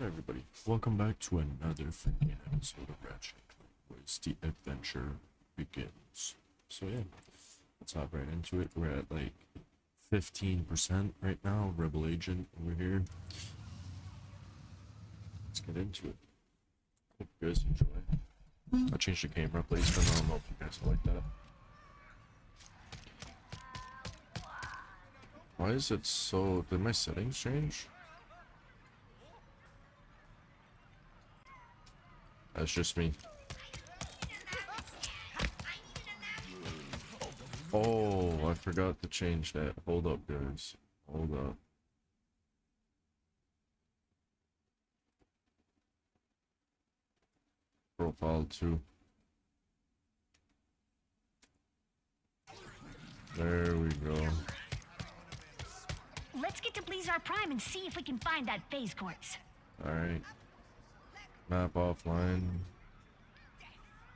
everybody, welcome back to another freaking episode of Ratchet Clank, as the adventure begins. So yeah, let's hop right into it. We're at like 15% right now, Rebel Agent over here. Let's get into it. Hope you guys enjoy. I changed the camera placement, I don't know if you guys like that. Why is it so... did my settings change? That's just me. Oh, I forgot to change that. Hold up, guys. Hold up. Profile 2. There we go. Let's get to Blizzard Prime and see if we can find that phase quartz. Alright. Map offline.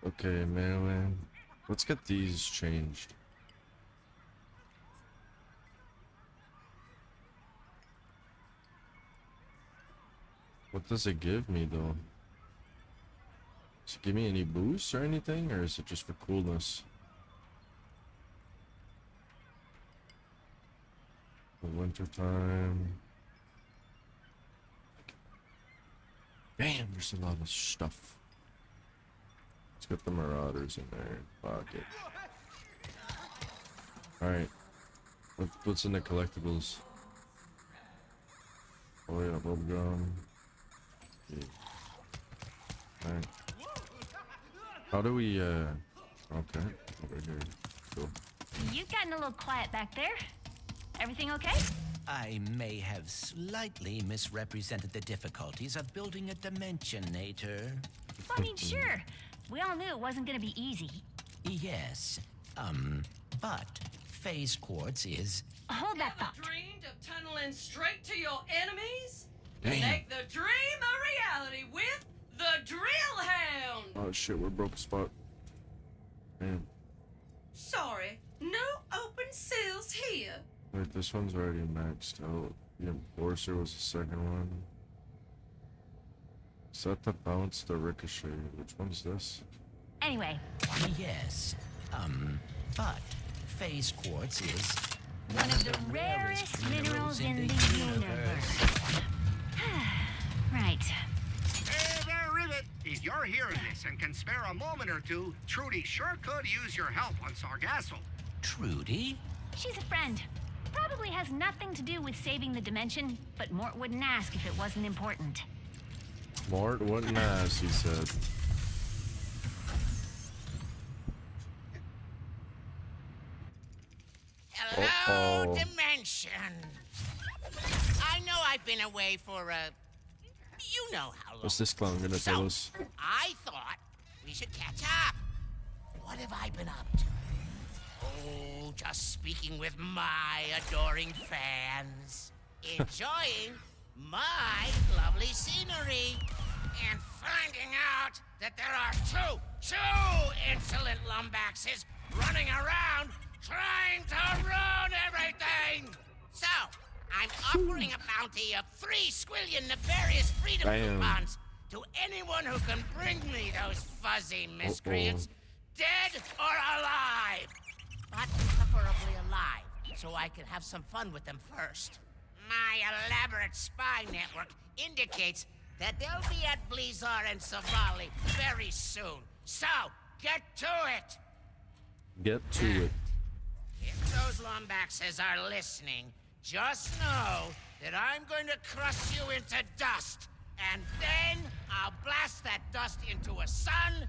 Okay, melee. Let's get these changed. What does it give me though? Does it give me any boosts or anything, or is it just for coolness? The winter time. Damn, there's a lot of stuff. Let's get the Marauders in there. Fuck it. Alright. What's in the collectibles? Oh yeah, bubblegum. Okay. Alright. How do we, okay. Over here. Cool. You've gotten a little quiet back there. Everything okay? I may have slightly misrepresented the difficulties of building a Dimensionator. I mean, sure. We all knew it wasn't gonna be easy. Yes, but phase quartz is... Hold that thought. Dreamed of tunneling straight to your enemies? Damn. Make the dream a reality with the Drill Hound! Oh shit, we're broke as fuck. Man. Sorry, no open seals here. Wait, this one's already maxed out. The Enforcer was the second one. Set the bounce the ricochet. Which one's this? Anyway, Yes, but phase quartz is... one of the rarest minerals in the universe. Right. Hey there, Rivet! If you're hearing this and can spare a moment or two, Trudy sure could use your help on Sargasso. Trudy? She's a friend. Probably has nothing to do with saving the dimension, but Mort wouldn't ask if it wasn't important. Mort wouldn't ask, he said. Hello, Uh-oh. Dimension. I know I've been away for you know how long. What's this clown gonna tell us? I thought we should catch up. What have I been up to? Oh, just speaking with my adoring fans, enjoying my lovely scenery, and finding out that there are two insolent lumbaxes running around trying to ruin everything. So, I'm offering a bounty of 3 squillion nefarious freedom Damn. coupons to anyone who can bring me those fuzzy miscreants, dead or alive. But preferably alive, so I can have some fun with them first. My elaborate spy network indicates that they'll be at Blizzard and Savali very soon. So, get to it! Get to it. If those Lombaxes are listening, just know that I'm going to crush you into dust. And then I'll blast that dust into a sun,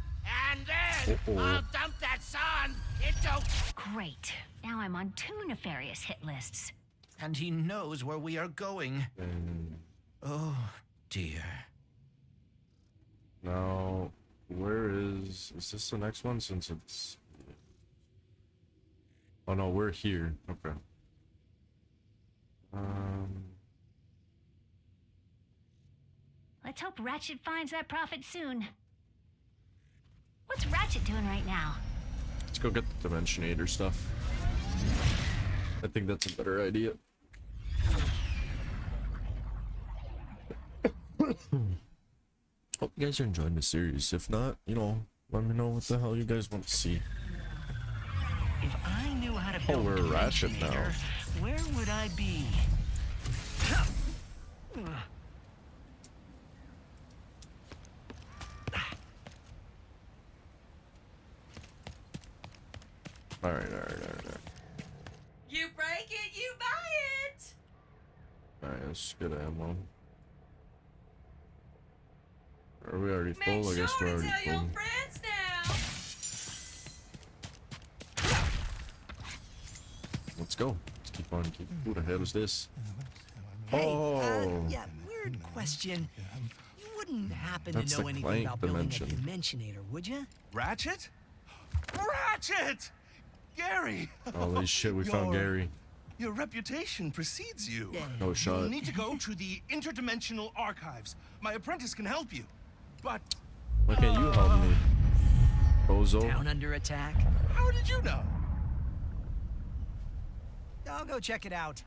and then I'll dump that sun into... Great. Now I'm on 2 nefarious hit lists. And he knows where we are going. And Oh, dear. now, where is this the next one since it's... Oh no, we're here. Okay. Let's hope Ratchet finds that prophet soon. What's Ratchet doing right now? Let's go get the Dimensionator stuff. I think that's a better idea. Hope you guys are enjoying the series. If not, you know, let me know what the hell you guys want to see. If I knew how to Oh, build we're a Ratchet now. Dimensionator, where would I be? Alright. You break it, you buy it. Alright, let's get ammo. Are we already Make full? I guess sure we're to already tell your full. friends now. Let's go. Let's keep on keeping. Who the hell is this? Hey, Oh. yeah, weird question. You wouldn't happen That's to know the anything Clank about building dimension. a Dimensionator, would you? Ratchet? Ratchet! Gary! Holy shit, we found Your- Gary. Your reputation precedes you. No You'll shot. need to go to the interdimensional archives. My apprentice can help you. But Why can't you help me? Bozo. Down under attack? how did you know? I'll go check it out.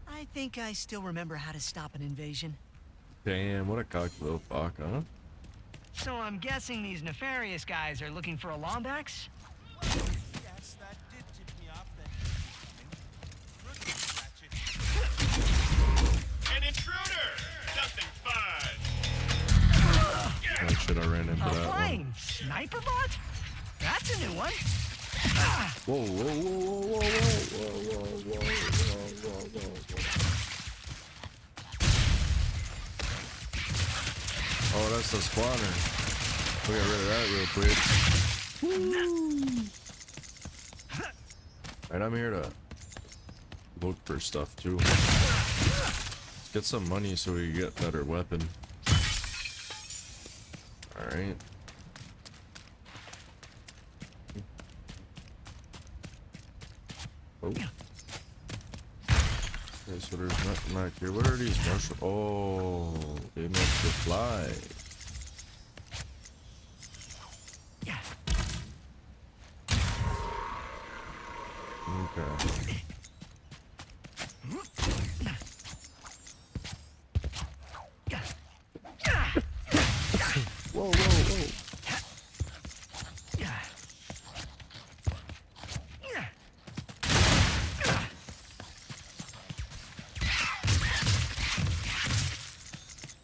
I think I still remember how to stop an invasion. Damn, what a cocky little fuck, huh? So I'm guessing these nefarious guys are looking for Alombax? Yes, that did tip me off that An intruder! Nothing fun! Oh shit, I ran into that one. Flying sniper bot? That's a new one. Whoa, whoa, whoa, whoa, whoa, whoa, whoa, whoa, whoa, whoa, whoa. Oh, that's the spawner. We got rid of that real quick. Alright, I'm here to look for stuff too. Let's get some money so we get better weapon. Alright. Oh. Okay, so there's nothing back here. What are these mushrooms? Oh, they make you fly. Okay. Whoa, whoa, whoa.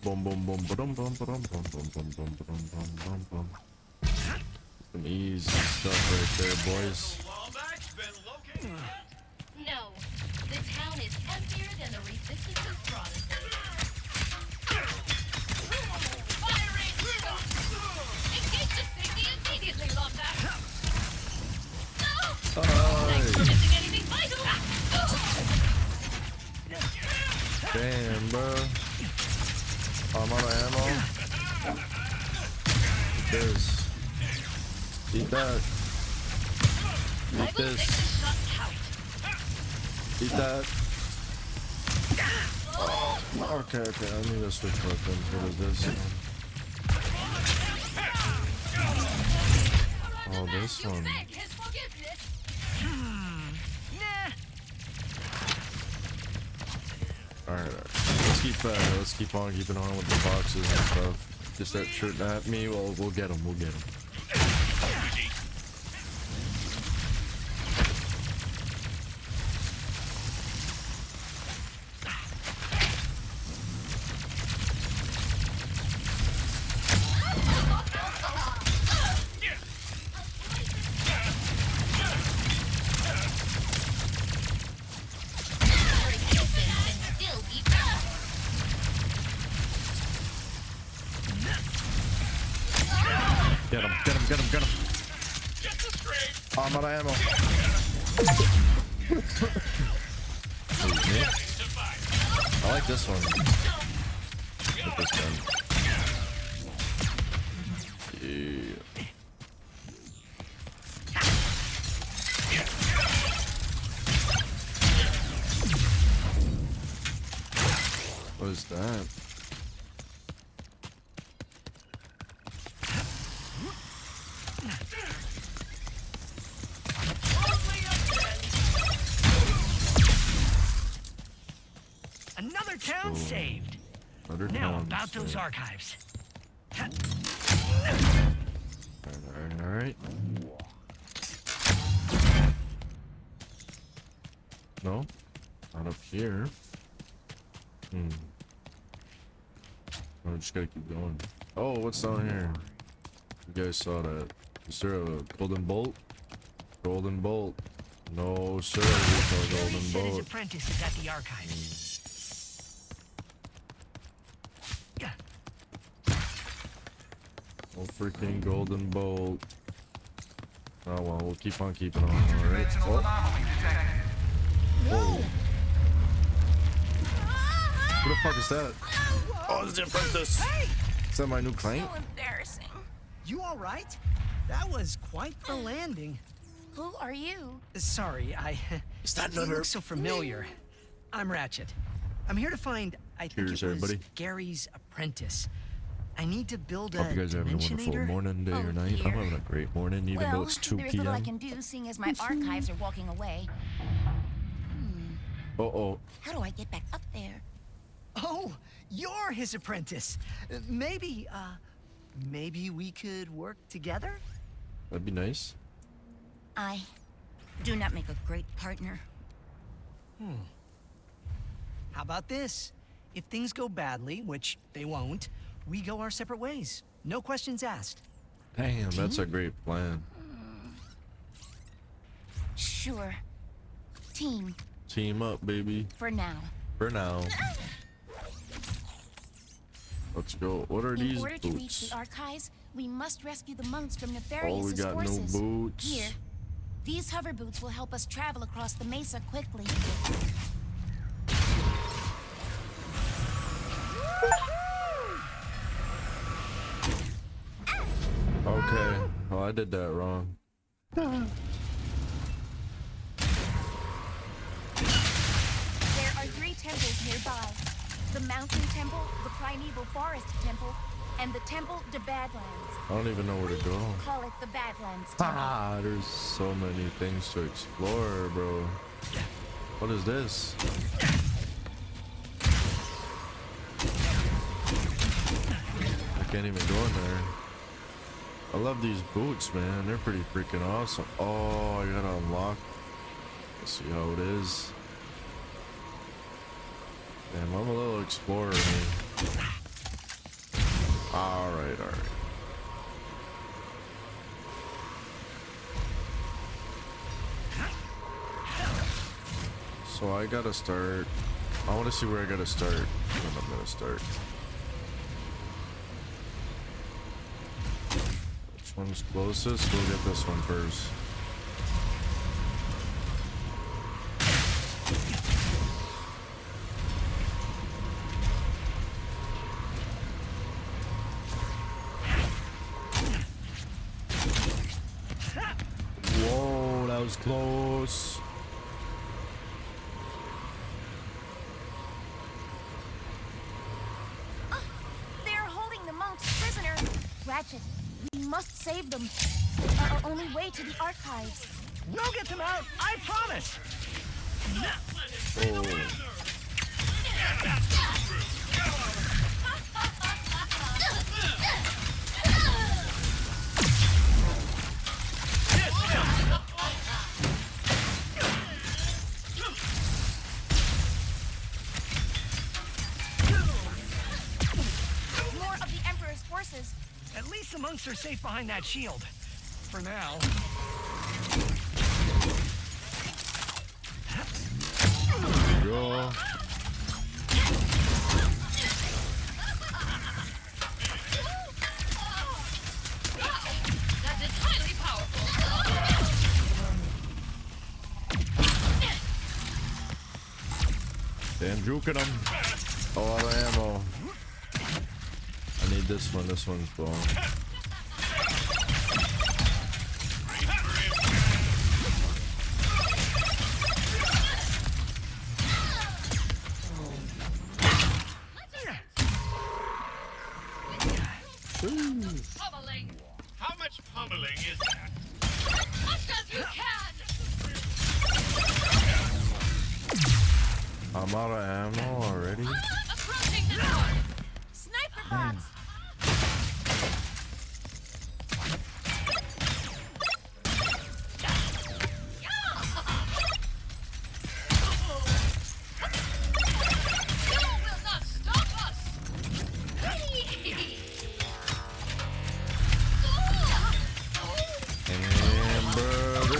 Boom, boom, boom, boom, boom, boom, boom, boom, boom, boom, boom, boom, boom, boom. Some easy stuff right there, boys. Wombat's been located. No, the town is emptier than the Resistance's promises. Firing! Engage the safety immediately, Lombax! No! Thanks for missing anything vital! Damn, bro. I'm out of ammo. Eat this. Eat that. Eat this. Eat that. Okay, I need to switch weapons. What is this? Oh, this one. Alright. Let's keep on keeping on with the boxes and stuff. Just start shooting at me. We'll get them. We'll get them. Get him. I'm out of ammo. I like this one. With this gun. Yeah. What is that? Another town saved. Another Now console. about those archives. Alright. No? Not up here. I just gotta keep going. Oh, what's down here? You guys saw that. Is there a golden bolt? Golden bolt. No, sir. There's no Jerry golden said his bolt. apprentice is at the archives. No freaking golden bolt. Oh well, we'll keep on keeping on. Alright. Oh. Whoa. Who the fuck is that? Oh, it's the apprentice. Is that my new client? So embarrassing. You all right? That was quite the landing. Who are you? Sorry, Is that you another? look so familiar. I'm Ratchet. I'm here to find, I think Cheers, it was everybody. Gary's apprentice. I need to build a Hope you guys are having a wonderful dimensionator. morning, day, or night. I'm having a great morning, even though Well, it's 2 there's little I p.m. can do, seeing as my archives are walking away. Oh, How do I get back up there? Oh, you're his apprentice. Maybe we could work together? that'd be nice. I do not make a great partner. How about this? If things go badly, which they won't, we go our separate ways. No questions asked. Damn, that's a great plan. Sure. Team, Team up, baby. for now. For now. Let's go. What are In these order to reach boots? the archives, we must rescue the monks from Oh, Nefarious' we got forces. no boots. Here, these hover boots will help us travel across the mesa quickly. Okay. Oh, I did that wrong. There are 3 temples nearby. The Mountain Temple, the Primeval Forest Temple, and the Temple de Badlands. I don't even know where to go. Call it the Badlands Temple. Ah, there's so many things to explore, bro. What is this? I can't even go in there. I love these boots, man. They're pretty freaking awesome. Oh, I gotta unlock. Let's see how it is. Damn, I'm a little explorer, man. Alright, alright. So I gotta start. I wanna see where I gotta start. When I'm gonna start. Which one's closest? We'll get this one first. Whoa, that was close. They are holding the monks prisoner. Ratchet, we must save them. Our only way to the archives. We'll get them out, I promise! Oh. More of the Emperor's forces. At least the monks are safe behind that shield. For now. Go. That is highly powerful. Damn, juking him. A lot of ammo. I need this one. This one's gone. Pummeling. How much pummeling is that? Much as you can. I'm out of ammo already. Approaching the door.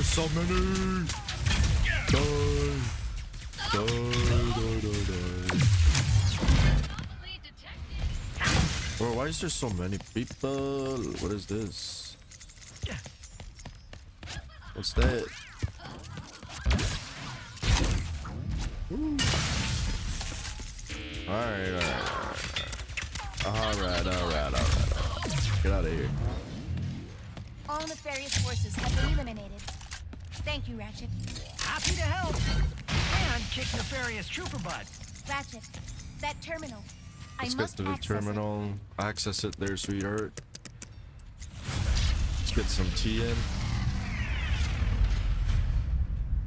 so many. Die. Bro, why is there so many people? What is this? What's that? Alright. Get out of here. All nefarious forces have been eliminated. Thank you, Ratchet. Happy to help. And kick nefarious trooper butt. Ratchet, that terminal. Let's I get must to the access terminal. Access it there, sweetheart. Let's get some tea in. it.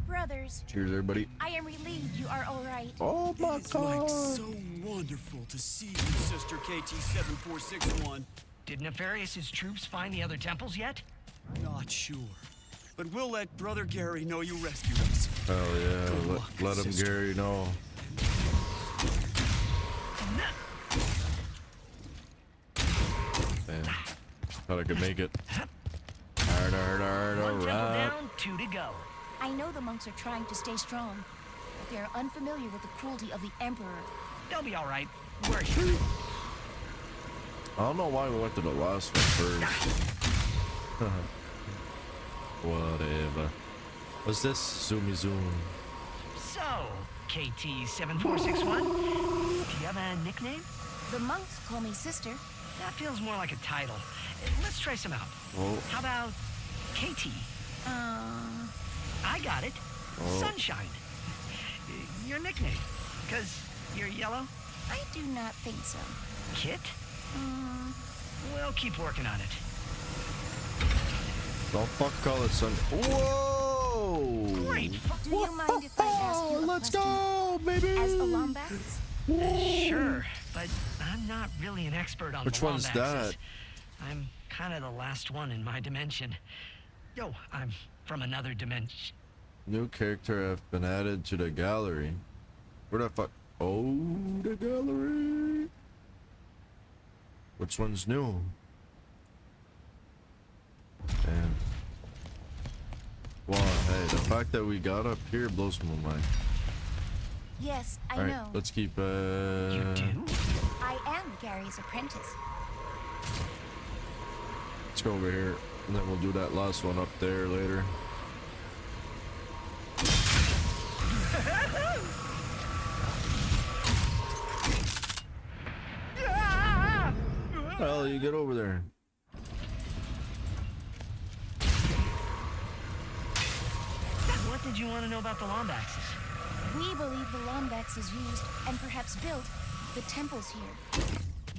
Brothers, Cheers, everybody. I am relieved you are all right. Oh my It's like god. so wonderful to see you, Sister KT-7461. Did Nefarious's troops find the other temples yet? Not sure, but we'll let Brother Gary know you rescued us. Hell yeah. Good luck, Let him, sister. Gary, know. Man, thought I could make it. One Alright. temple down, 2 to go. I know the monks are trying to stay strong, but they are unfamiliar with the cruelty of the Emperor. They'll be all right. We're here. I don't know why we went to the last one first. Whatever. What's this? Zoomy zoom. So, KT-7461, do you have a nickname? The monks call me sister. That feels more like a title. Let's try some out. Oh, How about KT? I got it. Oh. Sunshine. Your nickname. Because you're yellow? I do not think so. Kit? We'll keep working on it. don't fuck call it sun. Whoa! Great. Do you mind if I ask you a Let's question? go, baby! As a Lombax? Sure, but I'm not really an expert on Which the one's Lombaxes. that? I'm kind of the last one in my dimension. Yo, I'm from another dimension. New character have been added to the gallery. Where the fuck? Oh, the gallery. Which one's new? Damn. Well, hey, the fact that we got up here blows my mind. Yes, I All right, know. let's keep. You do? I am Gary's apprentice. Let's go over here, and then we'll do that last one up there later. Hell, you get over there. What did you want to know about the Lombaxes? We believe the Lombaxes used, and perhaps built, the temples here.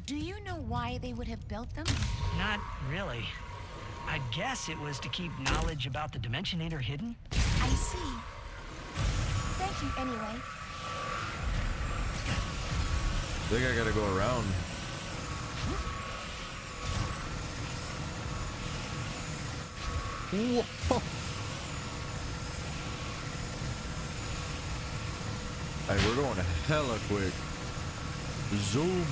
Do you know why they would have built them? Not really. I guess it was to keep knowledge about the Dimensionator hidden. I see. Thank you anyway. I think I gotta go around. Whoa. Hey, we're going hella quick. Zooming.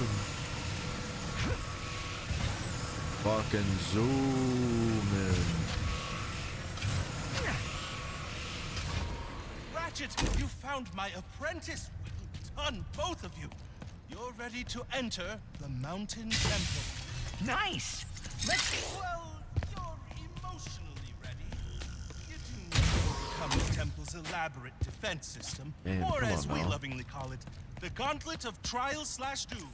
Fucking zooming. Ratchet, you found my apprentice. Well done, both of you. You're ready to enter the Mountain Temple. Nice! Let's... Well, you're emotionally ready. You do need to overcome the temple's elaborate defense system, Man, or come as on we now. lovingly call it, the Gauntlet of Trial/Doom.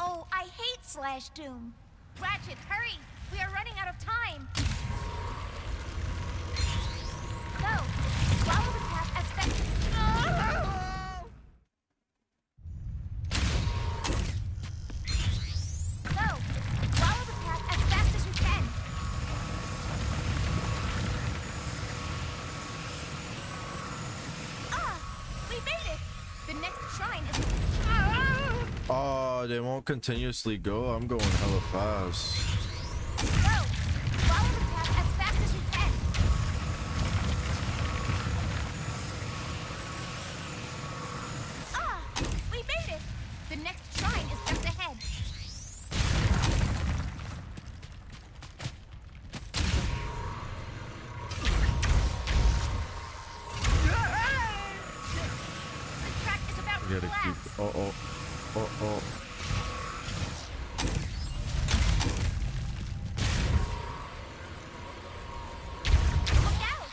Oh, I hate Slash Doom. Ratchet, hurry! We are running out of time. Go! Follow the path as fast. Go! Follow the path as fast as you can. Ah! We made it! The next shrine is... Oh, they won't continuously go. I'm going hella fast. Go! Follow the path as fast as you can. Ah! We made it! The next shrine is just ahead. gotta keep. Oh. Look out!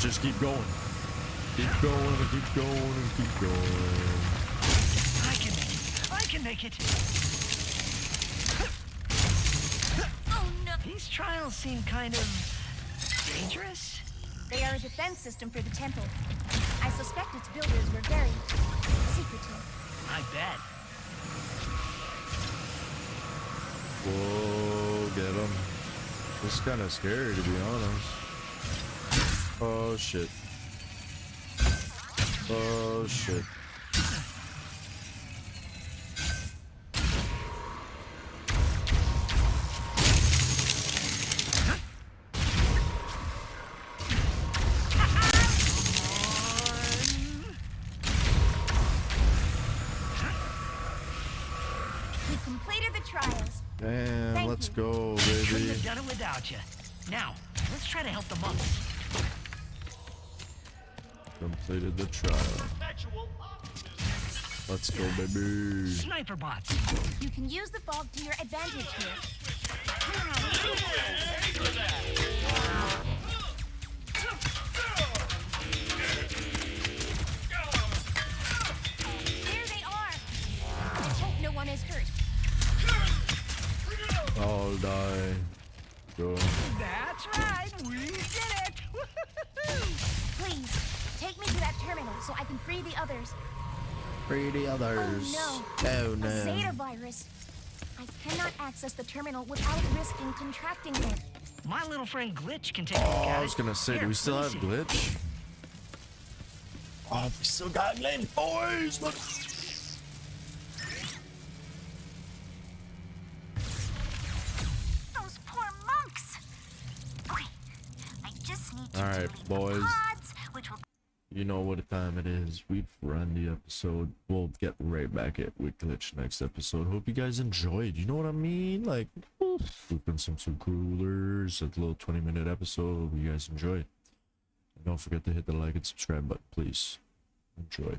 Just keep going. Keep going and keep going and keep going. I can make it. Oh no! These trials seem kind of dangerous. They are a defense system for the temple. I suspect its builders were very secretive. I bet. Whoa, get him. This is kind of scary, to be honest. Oh shit. Oh shit. We completed the trials. Damn, Thank let's you. go, Couldn't baby. have done it without you. Now, let's try to help the monks. Completed the trial. Let's go, baby. Sniper bots. You can use the fog to your advantage here. There they are. Let's hope no one is hurt. I'll die. Go. That's right. We did it. Woo-hoo-hoo. Please, take me to that terminal so I can free the others. Free the others. Oh Oh no. no. A Zeta virus. I cannot access the terminal without risking contracting it. My little friend Glitch can take a look Oh, at I was it. gonna say, do Here, we still let have me see. glitch? Oh, we still got glitch, boys. Look. Those poor monks. Okay, I just need to All right, delete boys. the pods, which will You know what time it is. We've run the episode. We'll get right back at with glitch next episode. Hope you guys enjoyed. You know what I mean? Like, flipping some coolers. A little 20-minute episode. Hope you guys enjoy. And don't forget to hit the like and subscribe button, please. Enjoy.